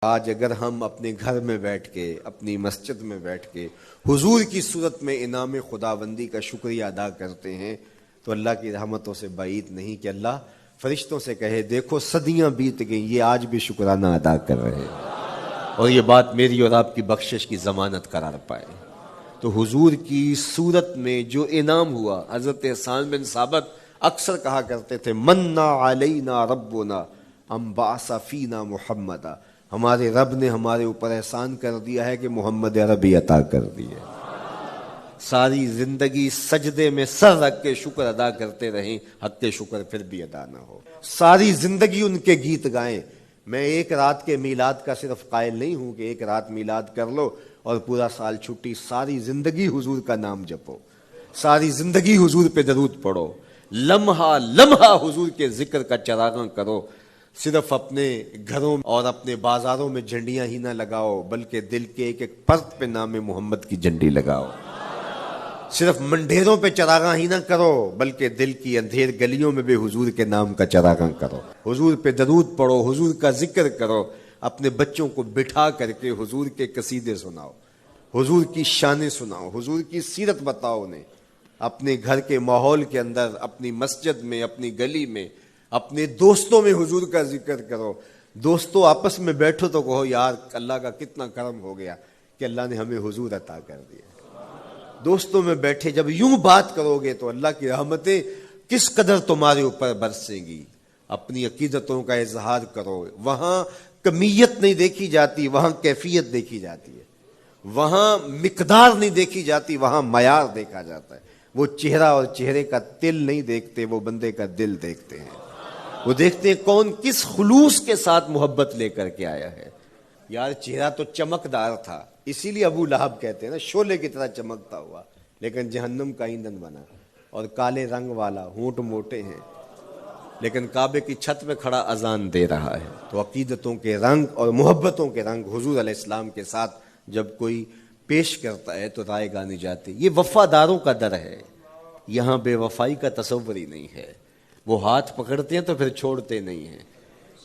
آج اگر ہم اپنے گھر میں بیٹھ کے، اپنی مسجد میں بیٹھ کے حضور کی صورت میں انعام خداوندی کا شکریہ ادا کرتے ہیں تو اللہ کی رحمتوں سے بعید نہیں کہ اللہ فرشتوں سے کہے دیکھو صدیاں بیت گئیں، یہ آج بھی شکرانہ ادا کر رہے ہیں، اور یہ بات میری اور آپ کی بخشش کی ضمانت قرار پائے۔ تو حضور کی صورت میں جو انعام ہوا، حضرت حسان بن ثابت اکثر کہا کرتے تھے منا علینا ربنا ام بعث فینا محمدا، ہمارے رب نے ہمارے اوپر احسان کر دیا ہے کہ محمد عربی عطا کر دیے۔ ساری زندگی سجدے میں سر رکھ کے شکر ادا کرتے رہیں، حق کے شکر پھر بھی ادا نہ ہو، ساری زندگی ان کے گیت گائیں۔ میں ایک رات کے میلاد کا صرف قائل نہیں ہوں کہ ایک رات میلاد کر لو اور پورا سال چھٹی، ساری زندگی حضور کا نام جپو، ساری زندگی حضور پہ درود پڑھو، لمحہ لمحہ حضور کے ذکر کا چراغاں کرو۔ صرف اپنے گھروں اور اپنے بازاروں میں جھنڈیاں ہی نہ لگاؤ بلکہ دل کے ایک ایک فرد پہ نام محمد کی جھنڈی لگاؤ۔ صرف منڈیروں پہ چراغاں ہی نہ کرو بلکہ دل کی اندھیر گلیوں میں بھی حضور کے نام کا چراغاں کرو، حضور پہ درود پڑھو، حضور کا ذکر کرو، اپنے بچوں کو بٹھا کر کے حضور کے قصیدے سناؤ، حضور کی شانیں سناؤ، حضور کی سیرت بتاؤ انہیں، اپنے گھر کے ماحول کے اندر، اپنی مسجد میں، اپنی گلی میں، اپنے دوستوں میں حضور کا ذکر کرو۔ دوستوں آپس میں بیٹھو تو کہو یار اللہ کا کتنا کرم ہو گیا کہ اللہ نے ہمیں حضور عطا کر دیا۔ دوستوں میں بیٹھے جب یوں بات کرو گے تو اللہ کی رحمتیں کس قدر تمہارے اوپر برسیں گی۔ اپنی عقیدتوں کا اظہار کرو، وہاں کمیت نہیں دیکھی جاتی، وہاں کیفیت دیکھی جاتی ہے، وہاں مقدار نہیں دیکھی جاتی، وہاں معیار دیکھا جاتا ہے۔ وہ چہرہ اور چہرے کا تل نہیں دیکھتے، وہ بندے کا دل دیکھتے ہیں، وہ دیکھتے ہیں کون کس خلوص کے ساتھ محبت لے کر کے آیا ہے۔ یار چہرہ تو چمکدار تھا، اسی لیے ابو لہب کہتے ہیں نا شعلے کی طرح چمکتا ہوا، لیکن جہنم کا ایندھن بنا، اور کالے رنگ والا، ہونٹ موٹے ہیں، لیکن کعبے کی چھت پہ کھڑا اذان دے رہا ہے۔ تو عقیدتوں کے رنگ اور محبتوں کے رنگ حضور علیہ السلام کے ساتھ جب کوئی پیش کرتا ہے تو رائے گانی جاتی۔ یہ وفاداروں کا در ہے، یہاں بے وفائی کا تصور ہی نہیں ہے۔ وہ ہاتھ پکڑتے ہیں تو پھر چھوڑتے نہیں ہیں،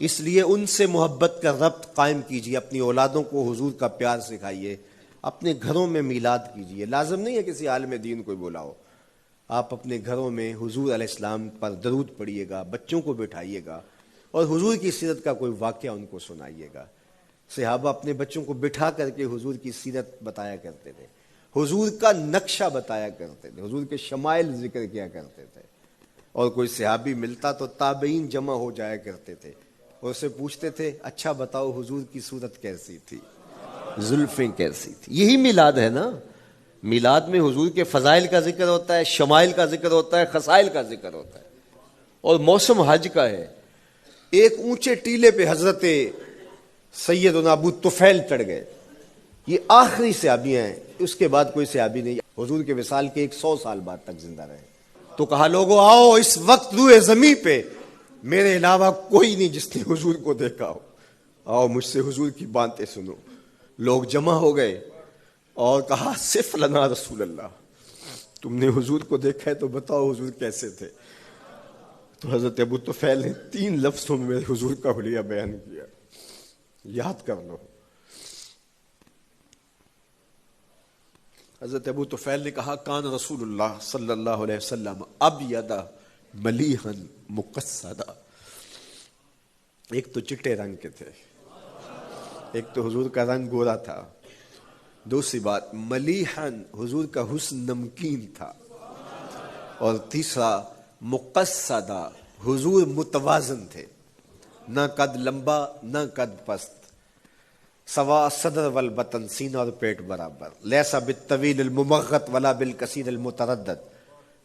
اس لیے ان سے محبت کا ربط قائم کیجیے، اپنی اولادوں کو حضور کا پیار سکھائیے، اپنے گھروں میں میلاد کیجیے۔ لازم نہیں ہے کسی عالم دین کو بلاؤ، آپ اپنے گھروں میں حضور علیہ السلام پر درود پڑھیے گا، بچوں کو بٹھائیے گا اور حضور کی سیرت کا کوئی واقعہ ان کو سنائیے گا۔ صحابہ اپنے بچوں کو بٹھا کر کے حضور کی سیرت بتایا کرتے تھے، حضور کا نقشہ بتایا کرتے تھے، حضور کے شمائل ذکر کیا کرتے تھے، اور کوئی صحابی ملتا تو تابعین جمع ہو جایا کرتے تھے اور اسے پوچھتے تھے اچھا بتاؤ حضور کی صورت کیسی تھی، زلفیں کیسی تھی۔ یہی میلاد ہے نا، میلاد میں حضور کے فضائل کا ذکر ہوتا ہے، شمائل کا ذکر ہوتا ہے، خصائل کا ذکر ہوتا ہے، اور موسم حج کا ہے۔ ایک اونچے ٹیلے پہ حضرت سیدنا ابو طفیل چڑھ گئے، یہ آخری صحابی ہیں، اس کے بعد کوئی صحابی نہیں، حضور کے وصال کے 100 سال بعد تک زندہ رہے۔ تو کہا لوگو آؤ، اس وقت روئے زمین پہ میرے علاوہ کوئی نہیں جس نے حضور کو دیکھا ہو، آؤ مجھ سے حضور کی باتیں سنو۔ لوگ جمع ہو گئے اور کہا صف لنا رسول اللہ، تم نے حضور کو دیکھا ہے تو بتاؤ حضور کیسے تھے۔ تو حضرت ابو طفیل نے 3 لفظوں میں حضور کا حلیہ بیان کیا، یاد کر لو۔ حضرت ابو طفیل نے کہا کان رسول اللہ صلی اللہ علیہ وسلم ابیض ملیحا مقصدا، ایک تو چٹے رنگ کے تھے، ایک تو حضور کا رنگ گورا تھا، دوسری بات ملیحا حضور کا حسن نمکین تھا، اور تیسرا مقصدا حضور متوازن تھے، نہ قد لمبا نہ قد پست، سوا صدر والبطن، سینہ اور پیٹ برابر، لیسا بالطویل الممغط ولا بالکثیر المتردد،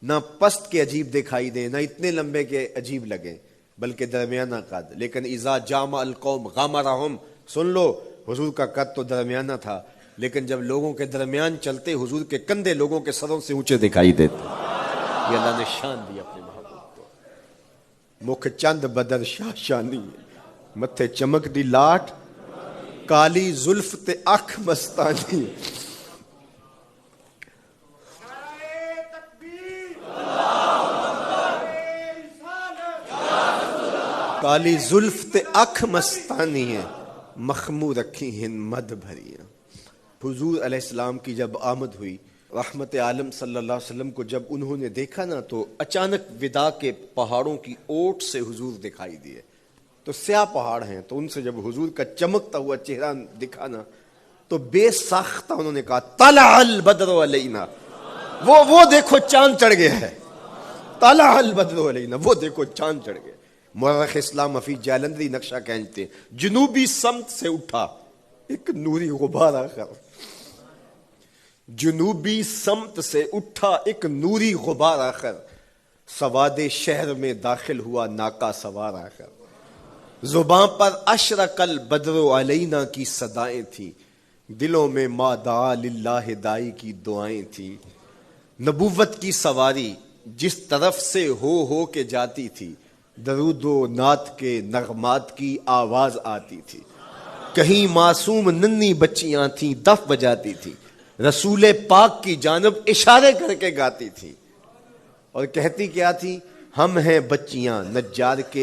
نہ پست کے عجیب دکھائی دیں نہ اتنے لمبے کے عجیب لگیں بلکہ درمیانہ قد، لیکن اذا جامع القوم غامرہم، سن لو حضور کا قد تو درمیانہ تھا لیکن جب لوگوں کے درمیان چلتے حضور کے کندھے لوگوں کے سروں سے اونچے دکھائی دیتے۔ یہ اللہ نے شان دی اپنے محبوب کو۔ مکھ چند بدر شاہ شانی، متھے چمک دی لاٹ، کالی زلف تے اکھ مستانی، کالی زلف تے اکھ مستانی ہے، مخمور رکھی ہن مد بھریاں. حضور علیہ السلام کی جب آمد ہوئی، رحمت عالم صلی اللہ علیہ وسلم کو جب انہوں نے دیکھا نا تو اچانک ودا کے پہاڑوں کی اوٹ سے حضور دکھائی دیے. تو سیاہ پہاڑ ہیں، تو ان سے جب حضور کا چمکتا ہوا چہرہ دکھا نا تو بے ساختہ انہوں نے کہا طلع البدر علینا، وہ دیکھو چاند چڑھ گیا ہے. طلع البدر علینا، وہ دیکھو چاند چڑھ گیا. مورخ اسلام حفیظ جالندری نقشہ کھینچتے جنوبی سمت سے اٹھا ایک نوری غبار آخر. جنوبی سمت سے اٹھا ایک نوری غبار آخر، سواد شہر میں داخل ہوا ناکا سوار آخر. زباں پر اشرق البدر علینا کی صدائیں تھیں، دلوں میں ما دعا للہ دائی کی دعائیں تھیں. نبوت کی سواری جس طرف سے ہو کے جاتی تھی، درود و نعت کے نغمات کی آواز آتی تھی. کہیں معصوم ننھی بچیاں تھیں دف بجاتی تھی، رسول پاک کی جانب اشارے کر کے گاتی تھی اور کہتی کیا تھی؟ ہم ہیں بچیاں نجار کے